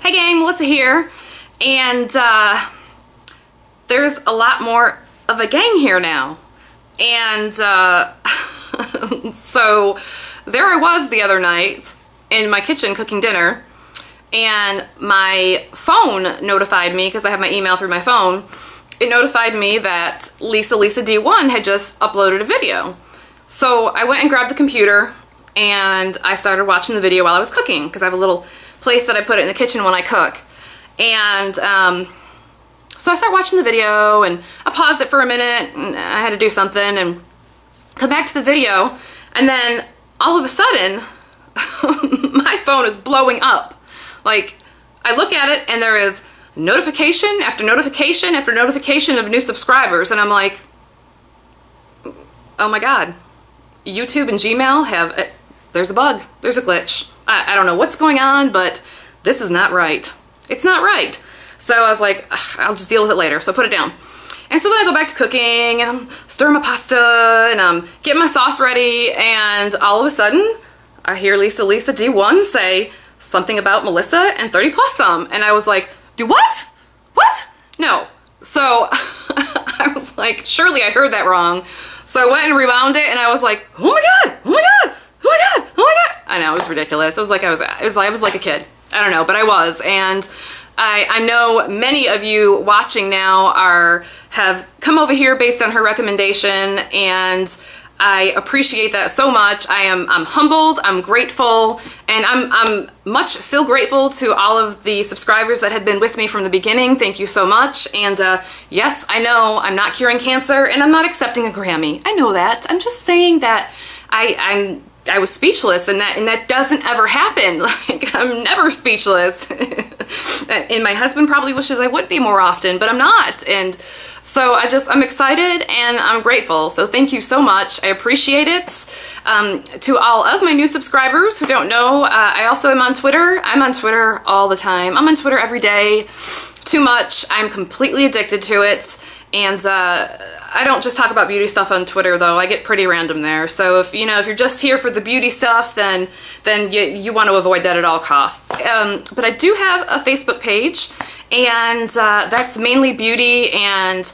Hey gang, Melissa here, and there's a lot more of a gang here now, and so there I was the other night in my kitchen cooking dinner, and my phone notified me, because I have my email through my phone, it notified me that Lisalisad1 had just uploaded a video. So I went and grabbed the computer and I started watching the video while I was cooking, because I have a little place that I put it in the kitchen when I cook. And so I started watching the video and I paused it for a minute and I had to do something and come back to the video, and then all of a sudden my phone is blowing up. Like, I look at it and there is notification after notification after notification of new subscribers, and I'm like, oh my god, YouTube and Gmail have, there's a bug, there's a glitch. I don't know what's going on, but this is not right. It's not right. So I was like, I'll just deal with it later, so put it down. And so then I go back to cooking, and I'm stirring my pasta, and I'm getting my sauce ready, and all of a sudden, I hear Lisalisad1 say something about Melissa and 30 plus some, and I was like, do what? What? No. So I was like, surely I heard that wrong. So I went and rewound it, and I was like, oh my god, oh my god, oh my god, oh my god. I know, it was ridiculous. It was like I was like a kid. I don't know, but I was, and I know many of you watching now have come over here based on her recommendation, and I appreciate that so much. I'm humbled, I'm grateful, and I'm still grateful to all of the subscribers that have been with me from the beginning. Thank you so much. And yes, I know I'm not curing cancer and I'm not accepting a Grammy. I know that. I'm just saying that I was speechless, and that doesn't ever happen. Like, I'm never speechless. And my husband probably wishes I would be more often, but I'm not. And so I'm excited and I'm grateful. So thank you so much. I appreciate it. To all of my new subscribers who don't know, I also am on Twitter. I'm on Twitter all the time. I'm on Twitter every day. Too much. I'm completely addicted to it. And I don't just talk about beauty stuff on Twitter, though. I get pretty random there. So if you're just here for the beauty stuff, then you want to avoid that at all costs. But I do have a Facebook page, and that's mainly beauty and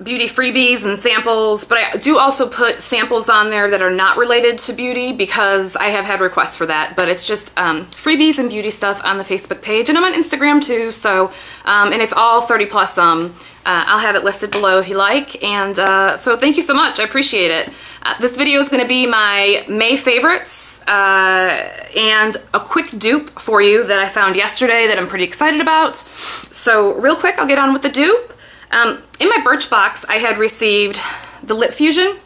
beauty freebies and samples. But I do also put samples on there that are not related to beauty, because I have had requests for that. But it's just freebies and beauty stuff on the Facebook page, and I'm on Instagram too. So and it's all 30 plus some. I'll have it listed below if you like, and so thank you so much. I appreciate it. This video is going to be my May favorites and a quick dupe for you that I found yesterday that I'm pretty excited about. So real quick, I'll get on with the dupe. In my Birchbox, I had received the Lip Fusion,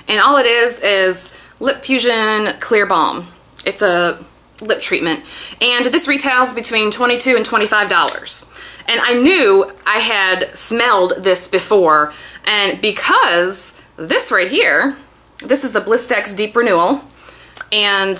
and all it is Lip Fusion Clear Balm. It's a lip treatment, and this retails between $22 and $25. And I knew I had smelled this before, and because this right here, this is the Blistex Deep Renewal, and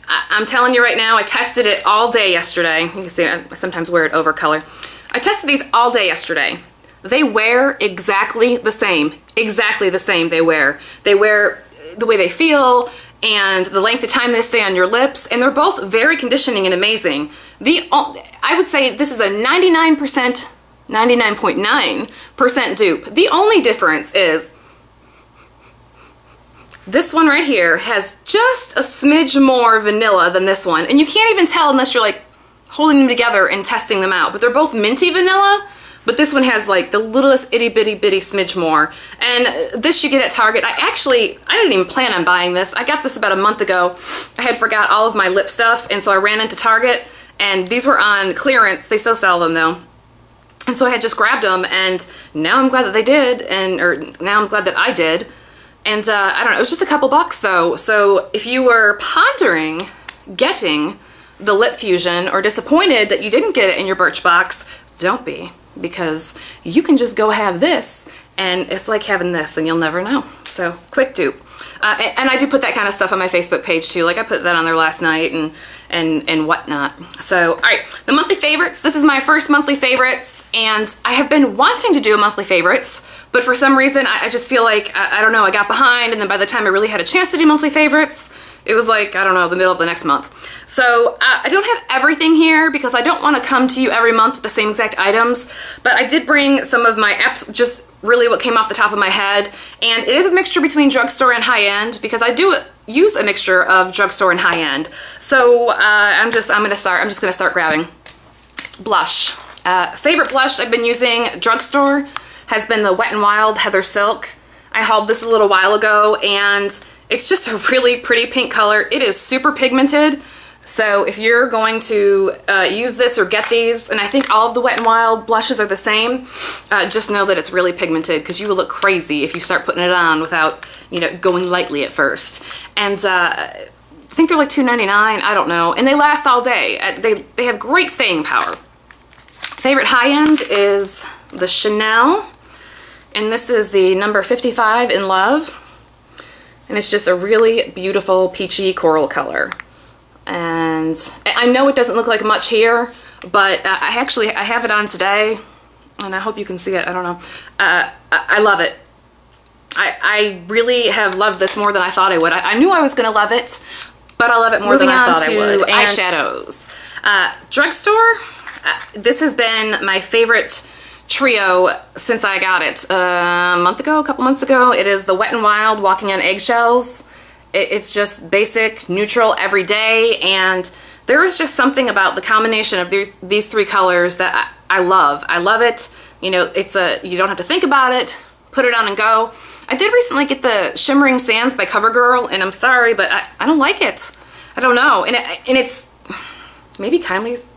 I'm telling you right now, I tested it all day yesterday. You can see I sometimes wear it over color. I tested these all day yesterday. They wear exactly the same. Exactly the same they wear. They wear the way they feel, and the length of time they stay on your lips, and they're both very conditioning and amazing. I would say this is a 99.9% dupe. The only difference is this one right here has just a smidge more vanilla than this one, and you can't even tell unless you're like holding them together and testing them out, but they're both minty vanilla. But this one has like the littlest itty bitty smidge more. And this you get at Target. I didn't even plan on buying this. I got this about a month ago. I had forgot all of my lip stuff, and so I ran into Target, and these were on clearance. They still sell them though. And so I had just grabbed them, and now I'm glad that they did, or now I'm glad that I did. And I don't know, it was just a couple bucks though. So if you were pondering getting the Lip Fusion, or disappointed that you didn't get it in your Birchbox, don't be. Because you can just go have this, and it's like having this, and you'll never know. So quick dupe. And I do put that kind of stuff on my Facebook page too. Like I put that on there last night and whatnot. So all right, the monthly favorites. This is my first monthly favorites, and I have been wanting to do a monthly favorites, but for some reason I just feel like I don't know, I got behind, and then by the time I really had a chance to do monthly favorites, It was like, I don't know, the middle of the next month. So I don't have everything here because I don't want to come to you every month with the same exact items, but I did bring some of my just really what came off the top of my head, and it is a mixture between drugstore and high-end because I do use a mixture of drugstore and high-end. So I'm just gonna start grabbing. Blush. Favorite blush I've been using drugstore has been the Wet n Wild Heather Silk. I hauled this a little while ago, and it's just a really pretty pink color. It is super pigmented, so if you're going to use this or get these, and I think all of the Wet n Wild blushes are the same, just know that it's really pigmented because you will look crazy if you start putting it on without, you know, going lightly at first. And I think they're like $2.99, I don't know, and they last all day. They have great staying power. Favorite high-end is the Chanel, and this is the number 55 in Love, and it's just a really beautiful peachy coral color. And I know it doesn't look like much here, but I have it on today, and I hope you can see it. I don't know. I love it. I really have loved this more than I thought I would. I knew I was gonna love it, but I love it more than I thought I would. Eyeshadows. Drugstore. This has been my favorite trio since I got it a couple months ago. It is the Wet n Wild Walking on Eggshells. It's just basic, neutral, everyday, and there is just something about the combination of these three colors that I love. I love it. You know, you don't have to think about it. Put it on and go. I did recently get the Shimmering Sands by CoverGirl, and I'm sorry, but I don't like it. I don't know, and it's maybe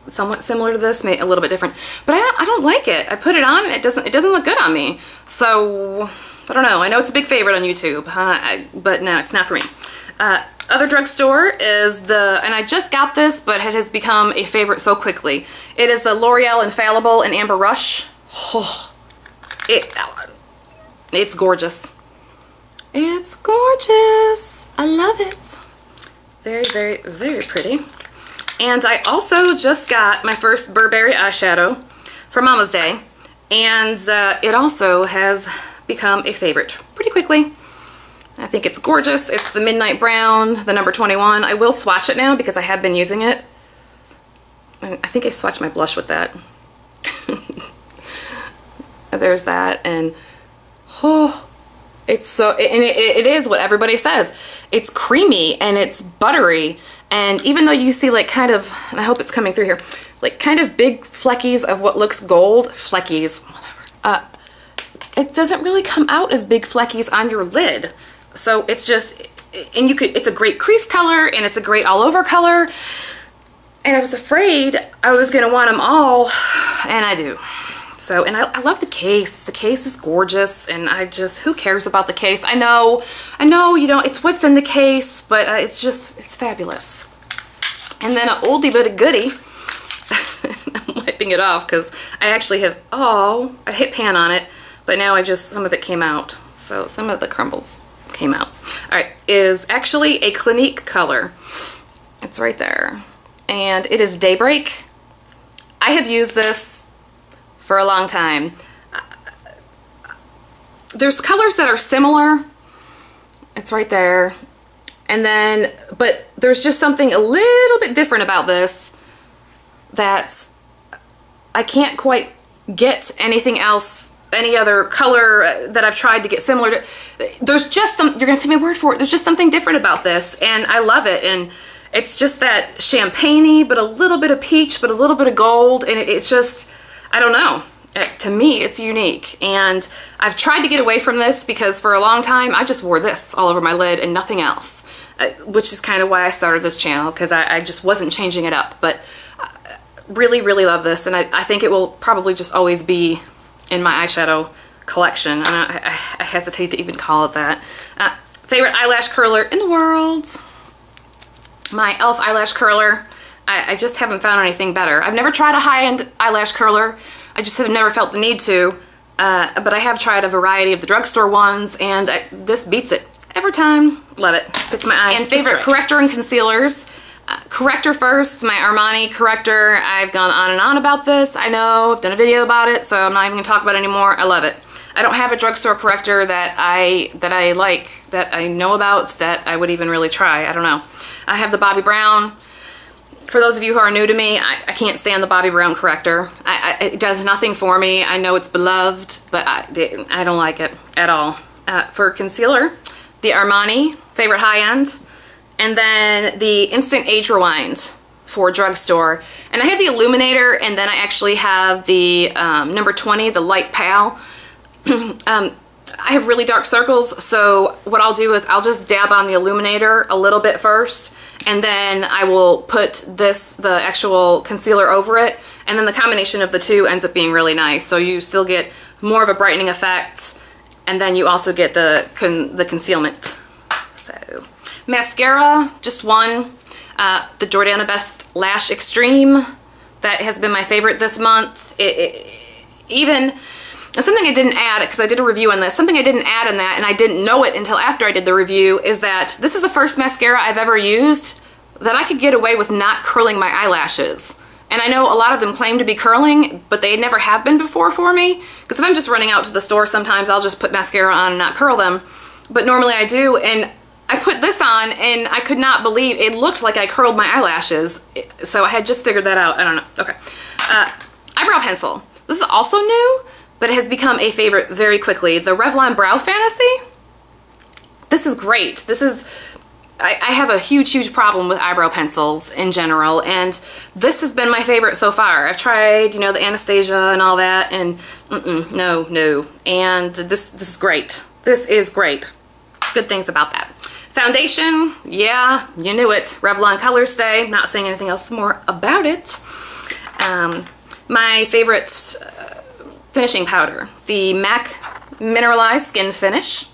somewhat similar to this, maybe a little bit different, but I don't like it. I put it on and it doesn't look good on me. So I don't know. I know it's a big favorite on YouTube, but no, it's not for me. Other drugstore is and I just got this, but it has become a favorite so quickly. It is the L'Oreal Infallible in Amber Rush. Oh, it's gorgeous. It's gorgeous. I love it. Very, very, very pretty. And I also just got my first Burberry eyeshadow for Mama's Day, and it also has become a favorite pretty quickly. I think it's gorgeous. It's the Midnight Brown, the number 21. I will swatch it now because I have been using it. And I think I swatched my blush with that. There's that, and oh, it's so, and it is what everybody says. It's creamy and it's buttery. And even though you see like kind of, and I hope it's coming through here, like kind of big fleckies of what looks gold, fleckies, whatever, it doesn't really come out as big fleckies on your lid. So it's just, and it's a great crease color and it's a great all over color. And I was afraid I was gonna want them all, and I do. So, and I love the case. The case is gorgeous, and who cares about the case? I know, you know, it's what's in the case, but it's fabulous. And then an oldie but a goodie. I'm wiping it off because I actually have, I hit pan on it, but now some of it came out. So some of the crumbles came out. All right, is actually a Clinique color. It's right there. And it is Daybreak. I have used this for a long time. There's colors that are similar. It's right there. And then, but there's just something a little bit different about this that I can't quite get anything else, any other color that I've tried to get similar to. There's just you're gonna have to take my word for it. There's just something different about this, and I love it. And it's just that champagne-y, but a little bit of peach, but a little bit of gold, and it's just, I don't know. To me, it's unique, and I've tried to get away from this because for a long time I just wore this all over my lid and nothing else, which is kind of why I started this channel, because I just wasn't changing it up. But really, really love this, and I think it will probably just always be in my eyeshadow collection. I hesitate to even call it that. Favorite eyelash curler in the world? My E.L.F. eyelash curler. I just haven't found anything better. I've never tried a high-end eyelash curler. I just have never felt the need to, but I have tried a variety of the drugstore ones, and this beats it every time. Love it. Fits my eye. And favorite corrector and concealers. Corrector first, my Armani Corrector. I've gone on and on about this. I know, I've done a video about it, so I'm not even going to talk about it anymore. I love it. I don't have a drugstore corrector that I like, that I know about, that I would even really try. I don't know. I have the Bobbi Brown. For those of you who are new to me, I can't stand the Bobbi Brown corrector. It does nothing for me. I know it's beloved, but I don't like it at all. For concealer, the Armani Favorite High End, and then the Instant Age Rewind for drugstore. And I have the Illuminator, and then I actually have the number 20, the Light Pale. I have really dark circles, so what I'll do is I'll just dab on the Illuminator a little bit first, and then I will put the actual concealer over it, and then the combination of the two ends up being really nice. So you still get more of a brightening effect, and then you also get the concealment. So mascara, just one. The Jordana Best Lash Extreme. That has been my favorite this month. Something I didn't add, because I did a review on this, something I didn't add in that, and I didn't know it until after I did the review, is that this is the first mascara I've ever used that I could get away with not curling my eyelashes. And I know a lot of them claim to be curling, but they never have been before for me, because if I'm just running out to the store, sometimes I'll just put mascara on and not curl them. But normally I do, and I put this on, and I could not believe it looked like I curled my eyelashes. So I had just figured that out. I don't know. Okay. Eyebrow pencil. This is also new, but it has become a favorite very quickly. The Revlon Brow Fantasy. This is great. This is, I have a huge problem with eyebrow pencils in general, and this has been my favorite so far. I've tried, you know, the Anastasia and all that, and no. And this is great. This is great. Good things about that. Foundation, yeah, you knew it. Revlon Colorstay. Not saying anything else more about it. My favorite finishing powder, the MAC Mineralize Skinfinish,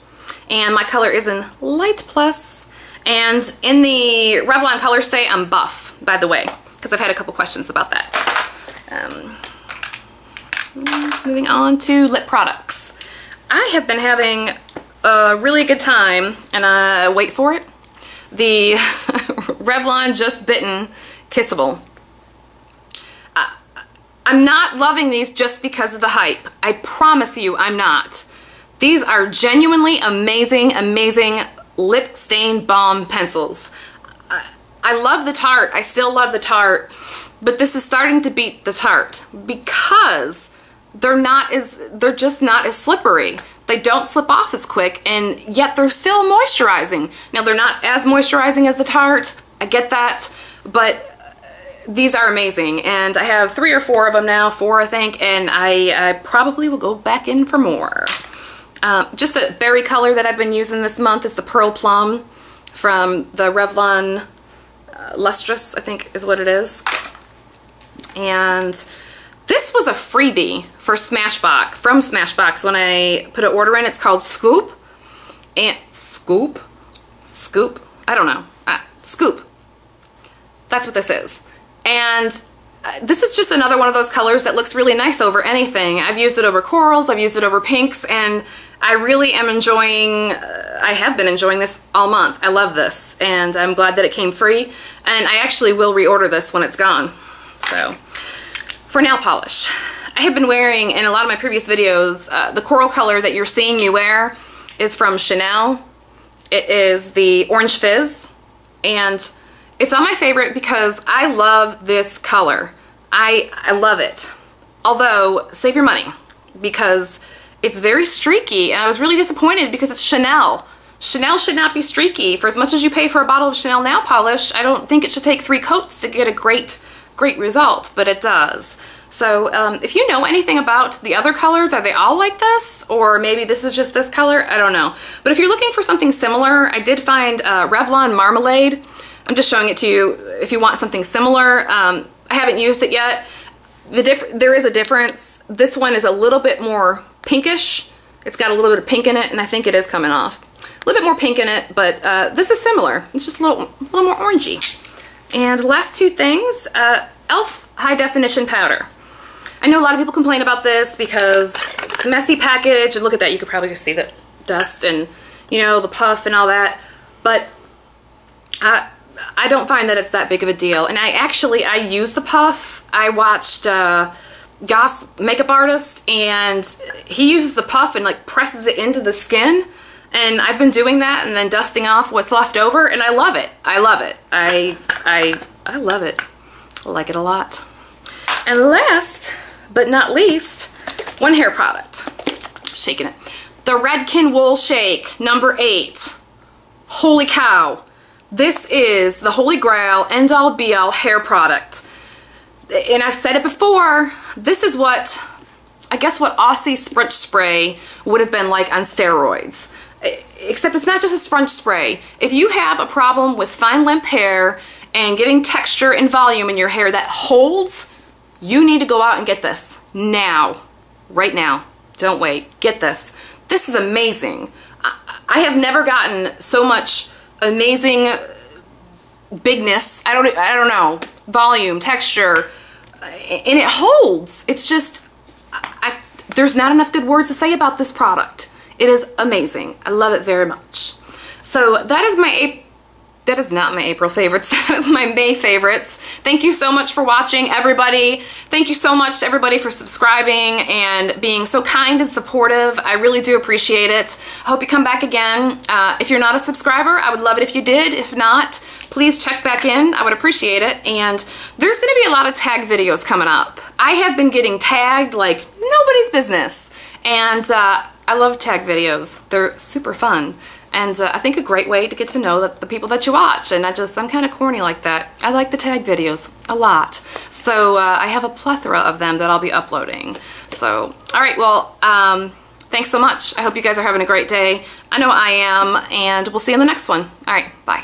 and my color is in Light Plus. And in the Revlon Colorstay, I'm buff, by the way, because I've had a couple questions about that. Moving on to lip products. I have been having a really good time, and wait for it, the Revlon Just Bitten Kissable. I'm not loving these just because of the hype. I promise you I'm not. These are genuinely amazing lip stain balm pencils. I love the Tarte. I still love the Tarte, but this is starting to beat the Tarte because they're just not as slippery. They don't slip off as quick, and yet they're still moisturizing. Now, they're not as moisturizing as the Tarte. I get that, but these are amazing, and I have 3 or 4 of them now, 4 I think, and I probably will go back in for more. Just a berry color that I've been using this month is the Pearl Plum from the Revlon Lustrous, I think is what it is. And this was a freebie for Smashbox, from Smashbox when I put an order in. It's called Scoop. And Scoop? I don't know. Scoop. That's what this is. And this is just another one of those colors that looks really nice over anything. I've used it over corals, I've used it over pinks, and I really am enjoying, I have been enjoying this all month. I love this, and I'm glad that it came free, and I actually will reorder this when it's gone. So, for nail polish, I have been wearing, in a lot of my previous videos, the coral color that you're seeing me wear is from Chanel. It is the Orange Fizz, and it's on my favorite because I love this color. I love it. Although, save your money, because it's very streaky, and I was really disappointed because it's Chanel. Chanel should not be streaky. For as much as you pay for a bottle of Chanel nail polish, I don't think it should take 3 coats to get a great result, but it does. So if you know anything about the other colors, are they all like this? Or maybe this is just this color? I don't know. But if you're looking for something similar, I did find Revlon Marmalade. I'm just showing it to you if you want something similar. I haven't used it yet. There is a difference. This one is a little bit more pinkish. It's got a little bit of pink in it, and I think it is coming off. A little bit more pink in it, but this is similar. It's just a little more orangey. And the last 2 things, E.L.F. High Definition Powder. I know a lot of people complain about this because it's a messy package, and look at that, you could probably just see the dust and, you know, the puff and all that, but I don't find that it's that big of a deal. And I use the puff. I watched Goss makeup artist, and he uses the puff and like presses it into the skin, and I've been doing that and then dusting off what's left over, and I love it. I love it. I love it. I like it a lot. And last but not least, one hair product. I'm shaking it. The Redken Wool Shake number 8. Holy cow. This is the holy grail, end all be all hair product. And I've said it before, this is what, I guess what Aussie Sprunch Spray would have been like on steroids. Except it's not just a sprunch spray. If you have a problem with fine limp hair and getting texture and volume in your hair that holds, you need to go out and get this now. Right now. Don't wait. Get this. This is amazing. I have never gotten so much amazing bigness, I don't know, volume, texture, and it holds. It's just, there's not enough good words to say about this product. It is amazing. I love it very much. So that is my that is not my April favorites. That is my May favorites. Thank you so much for watching, everybody. Thank you so much to everybody for subscribing and being so kind and supportive. I really do appreciate it. I hope you come back again. If you're not a subscriber, I would love it if you did. If not, please check back in. I would appreciate it. And there's going to be a lot of tag videos coming up. I have been getting tagged like nobody's business. And I love tag videos. They're super fun. And I think a great way to get to know the people that you watch. And I'm kind of corny like that. I like the tag videos a lot. So I have a plethora of them that I'll be uploading. So, all right, well, thanks so much. I hope you guys are having a great day. I know I am, and we'll see you in the next one. All right, bye.